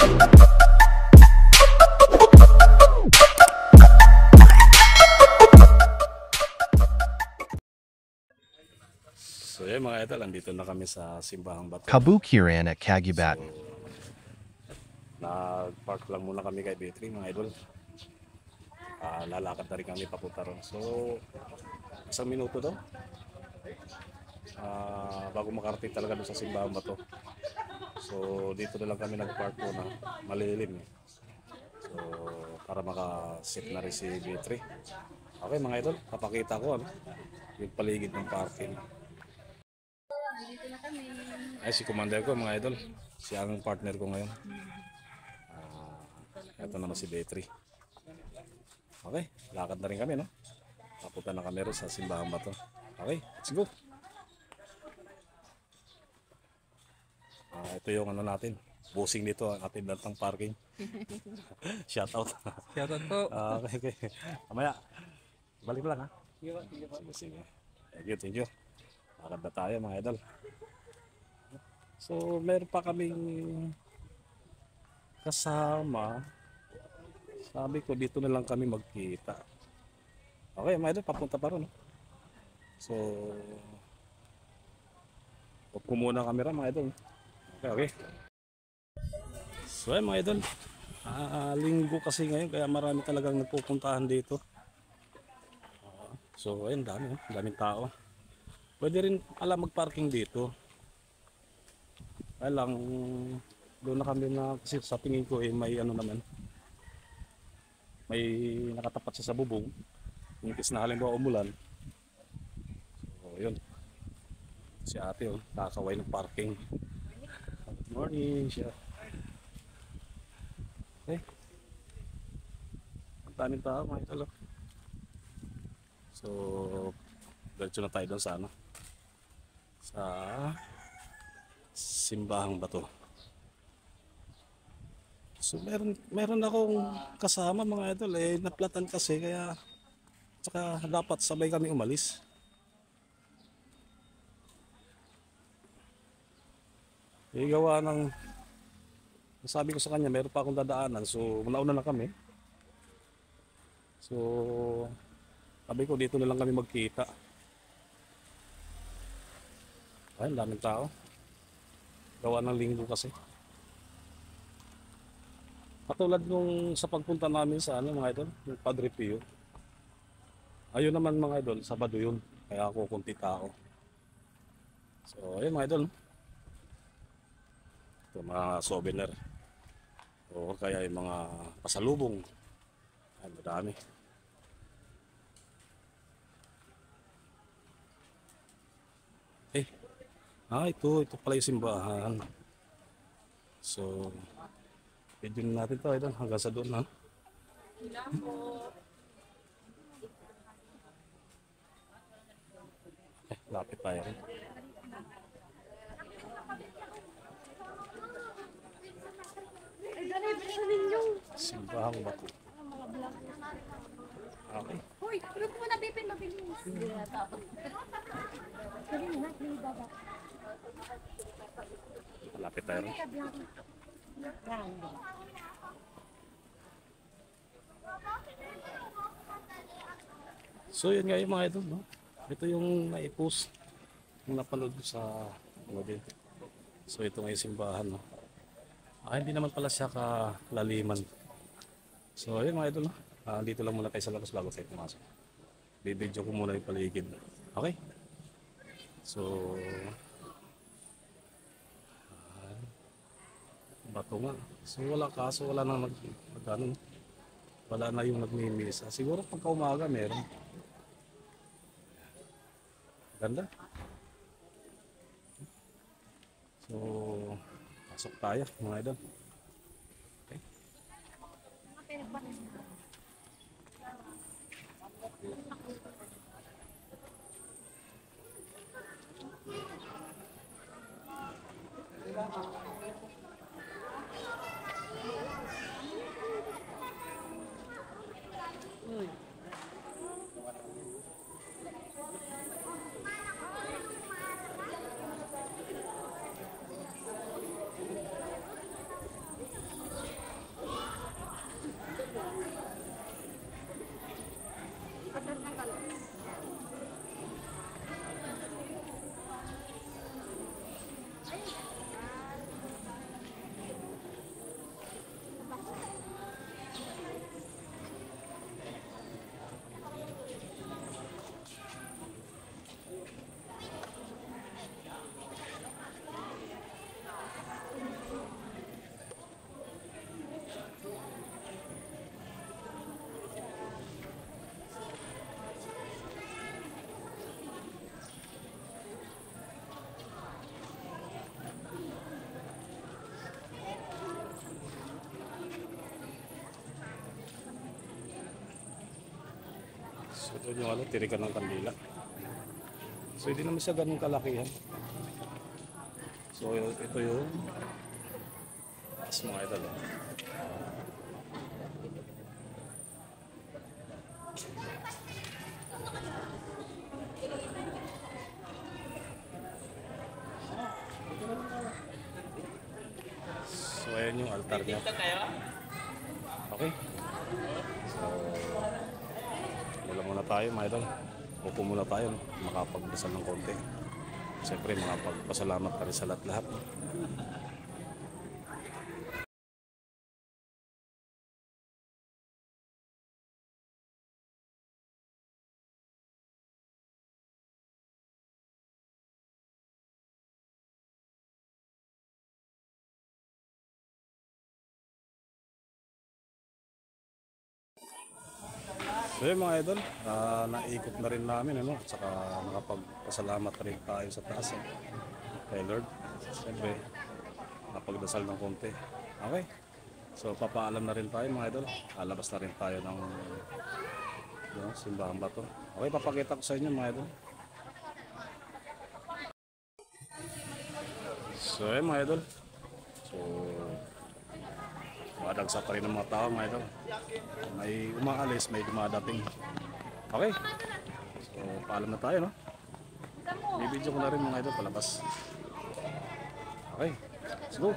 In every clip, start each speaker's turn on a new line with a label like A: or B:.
A: So yun mga idol, andito na kami sa Simbahang Bato.
B: Kabukiran at Kagubatan.
A: So, nag-park lang muna kami kay B3 mga idol. Lalakad na rin kami papunta ron. So, isang minuto daw. Bago makarating talaga doon sa Simbahang Bato. So, dito na lang kami nag-park muna. Malilim. So, para maka-sit na rin si B3. Okay mga idol, papakita ko yung paligid ng parking.
C: Dito na kami.
A: Ay, si commander ko mga idol. Siya ang partner ko ngayon. Ito naman si B3. Okay, lakad na rin kami, no? Papunta na kami rin sa Simbahang Bato. Okay, let's go. Ito yung ano natin. Busing dito ang ating dantang parking. Shout out.
D: Shout out po.
A: Okay. Mamaya, balik lang ha. Sige. Thank you. Lakad na tayo mga idol. So, meron pa kaming kasama. Sabi ko, dito na lang kami magkita. Okay, mga idol, papunta pa ron. So, off ko muna ang camera mga idol. Okay. So, mga idol, linggo kasi ngayon, kaya marami talagang nagpupuntahan dito. So, ayun, daming tao. Pwede rin pala mag-parking dito. Kaya lang, doon na kami na, kasi sa tingin ko may ano naman, may nakatapat sa bubong. Yung na halimbawa umulan. So, yun. Si ate, kakaway ng parking. Good morning, siya. Okay. Ang daming tao, mga idol. So, diretso na tayo doon sa sa Simbahang Bato. So meron akong kasama mga idol naplatan kasi kaya tsaka dapat sabay kami umalis. Gawa ng sabi ko sa kanya meron pa akong dadaanan, so nauna na kami. So sabi ko dito na lang kami magkita. Ay, daming tao. Gawa ng linggo kasi. Katulad nung sa pagpunta namin sa mga idol, yung Padre Pio. Ayun naman mga idol, Sabado yun. Kaya ako kunti tao. So, ayun mga idol. Ito mga souvenir. O kaya yung mga pasalubong. Ay, madami. Ito pala yung simbahan. So, video natin ito idol hanggang sa doon lapit tayo rin. Simbahang Bato. Okay.
C: Hoy, tulog mo na, Bipin, mabilis.
A: Lapit tayo rin. So yun nga yung mga idol, no? Ito yung naipost yung napanood ko sa din. So ito nga yung simbahan, no? Hindi naman pala siya kalaliman. So ayun mga idol, no? Dito lang muna tayo sa labas bago tayo pumasok. Bibidyo ko muna yung paligid. Okay? So bato nga. So wala nang wala na yung nagmimisa. Siguro pagka umaga meron. Ganda. So pasok tayo mga idol. Okay. So doon yung ano, tirikan ng kandila. So hindi naman siya ganun kalakihan. So ito yung taas mga idol. Oh. So ayan yung altar niya. Okay. So wala muna tayo mga idol. Upo muna tayo, makapagdasal ng konti. Siyempre makapagpasalamat pa rin sa lahat-lahat. So yun mga idol, naikot na rin namin ano, at saka nakapagpasalamat rin tayo sa taas kay Lord. Siyempre, napagdasal ng konti. Okay, so papaalam na rin tayo mga idol. Alabas na rin tayo ng simbahan ba to. Okay, papakita ko sa inyo mga idol. So yun mga idol. So madagsa pa rin ng mga tao mga idol. May umaalis, may dumadating. Okay. So paalam na tayo no. Bibidyo ko na rin mga idol palabas. Okay. Let's go.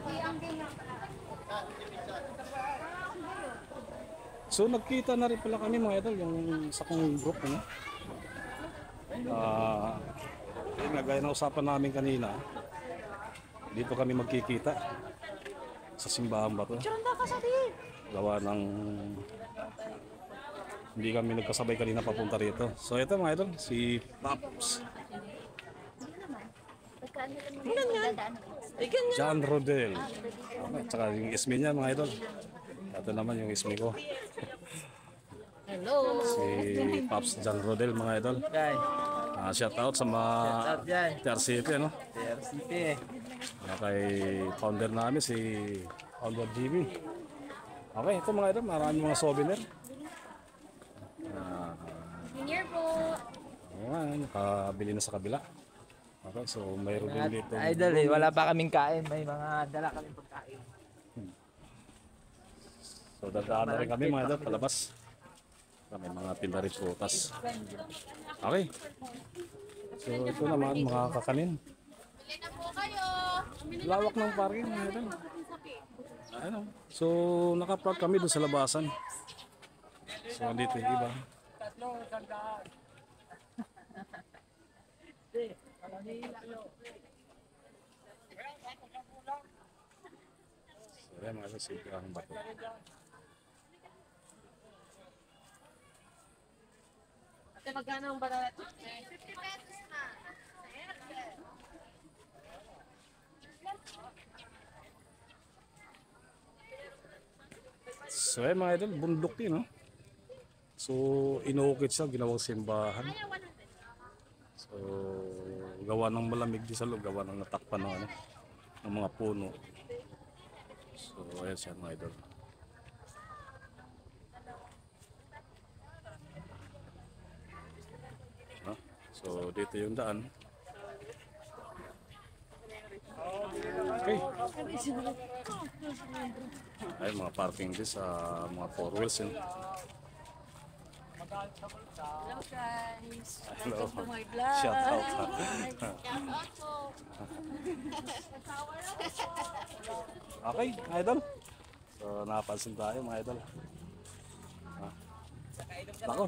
A: So nagkita na rin pala kami mga idol yung sa kong group no. Yung gaya na usapan namin kanina. Dito kami magkikita sa simbahan ba to? Gawa ng hindi kami nagkasabay kanina papunta rito. So ito mga idol, si Pops John Rodel. At saka yung ismi niya mga idol. Ito naman yung ismi ko.
C: Hello.
A: Si Pops John Rodel mga idol. Shout out sa mga TRCP ano?
D: TRCP.
A: Kay founder namin si Founder Jimmy. Okay, ito mga idol, maraming mga souvenir.
C: Junior po.
A: Ayan, nakabili na sa kabila. Okay, so mayroon din dito.
D: Idol eh, wala pa kaming kain. May mga dala kaming pagkain.
A: So dadaan na rin kami mga idol, palabas. May mga tindahan prutas. Okay. So ito naman mga kakanin.
C: Bili na po kayo.
A: Lawak ng parking mga idol. Ano? So nakapark kami doon sa labasan. So dito yung iba. So yan mga simple ang bato.
C: Magkano ang barat? 50 pesos na.
A: So yan mga idol, bundok yun no? So inukit siya, ginawang simbahan. So gawa ng malamig di sa loob, gawa ng natakpan ng, ano, ng mga puno. So ayan siya mga idol. No? So dito yung daan. Okay. Ay mga parking din sa mga four wheels yun.
C: Hello guys.
A: Hello.
C: Welcome to my vlog.
A: Shout out.
C: Shout out po.
A: Okay, mga idol. So napansin tayo mga idol. Ako.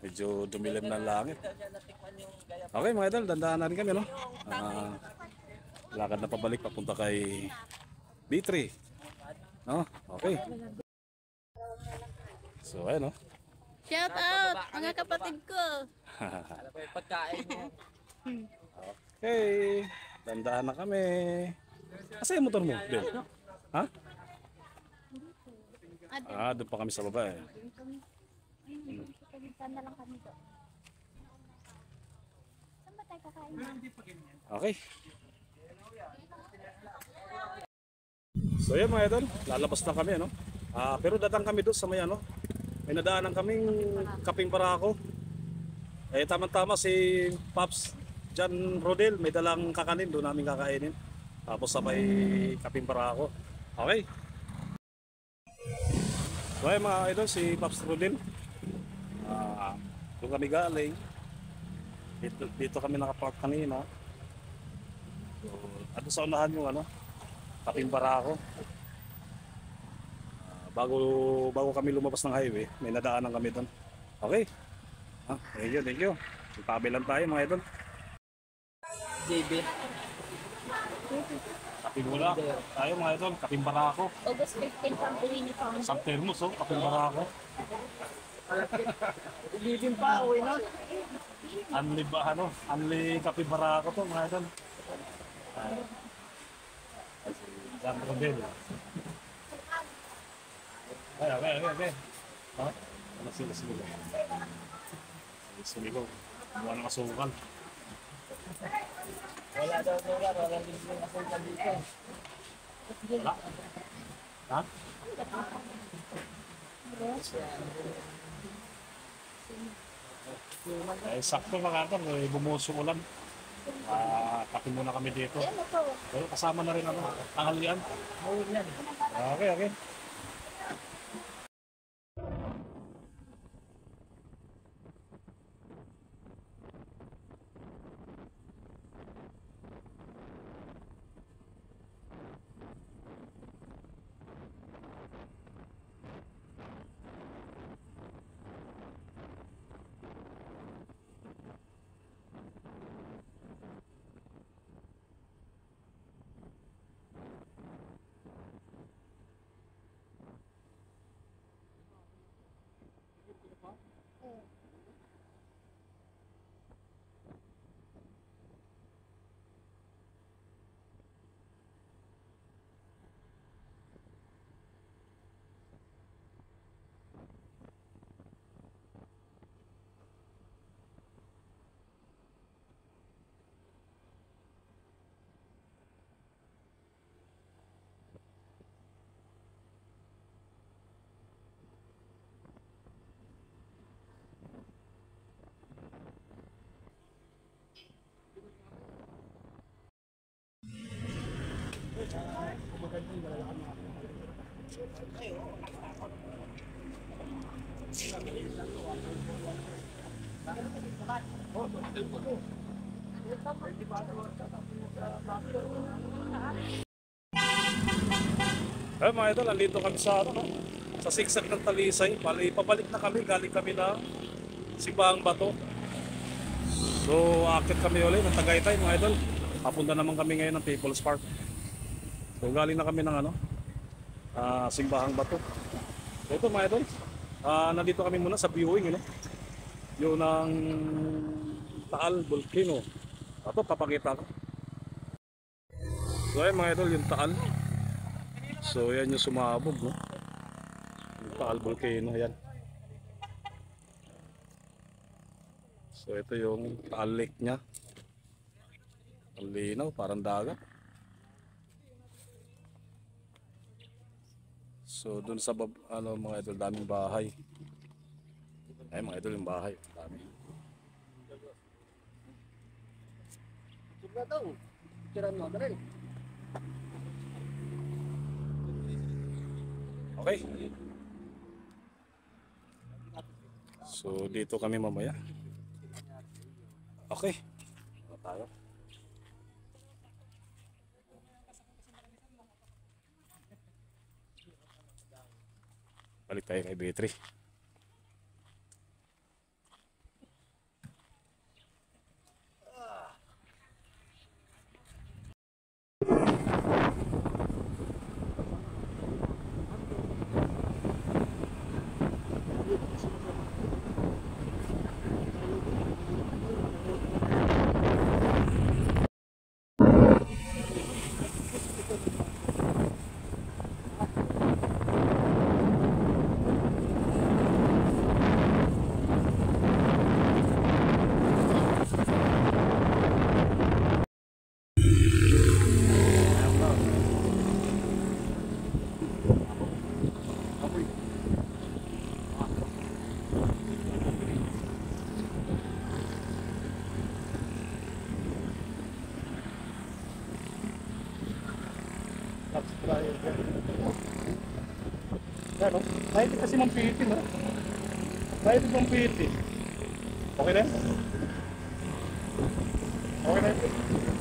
A: Medyo dumilim ng langit. Okay mga idol, dandaan na rin kami no. Lakad na pabalik papunta kay B3. No? Okay. So ayun no.
C: Shout out mga kapatid ko.
D: Alam ko yung pagkain mo.
A: Okay, dandaan na kami. Asa yung motor mo? Del? Ha? Doon pa kami sa baba eh.
C: Saan na lang kami doon? Saan ba tayo kakain?
A: Okay. So yun mga idol, lalabas na kami ano. Pero datang kami doon sa may ano, May nadaanan kaming Kaping Barako. Eh tama-tama si Pops John Rodel, may dalang kakanin, doon namin kakainin. Tapos sabay Kaping Barako. Okay. So ay mga idol, si Pops Rodel. Doon kami galing. Dito kami nakapark kanina. So, ano sa unahan yung ano, Kaping Barako. Bago kami lumabas ng highway, may nadaanan kami doon. Okay. Thank you. Tabi lang tayo mga idol.
D: JB.
A: Kaping mula. Tayo mga idol, Kaping Barako.
C: August 15 pang uwi ni Pang.
A: Isang termos oh, Kaping Barako.
D: Living pa, uwi na.
A: Unli Kaping Barako to mga idol. John Rodel. Okay. Ha? Ano sila? Sumigaw. Buwan ng asukal.
D: Wala daw lugar, wala libreng asukal dito.
A: Wala? Ha? Sakto mga idol, bumuso ulan. Kapin muna kami dito. Pero kasama na rin tanghalian.
D: Uwi yan.
A: Okay. Eh mga idol, andito kami sa sa sigsag ng Talisay. Pabalik na kami, galing kami ng Simbahang Bato. So akit kami ulit ng Tagaytay mga idol. Papunta naman kami ngayon ng People's Park. So galing na kami ng Simbahang Bato. So ito mga idol, nandito kami muna sa viewing yung ng Taal Volcano. Ito papakita ko. So ayun mga idol, yung Taal. So yan yung sumabog yung Taal Volcano yan. So ito yung Taal Lake nya. Ang linaw, parang dagat. So dun sa mga idol, daming bahay. Ay mga idol, yung bahay dami. Okay. So dito kami mamaya. Okay. Ano tayo? Balik tayo kay B3. Yan, no? Kahit kasi mampitin, no? Kahit mampitin. Okay na yan? Okay na yan?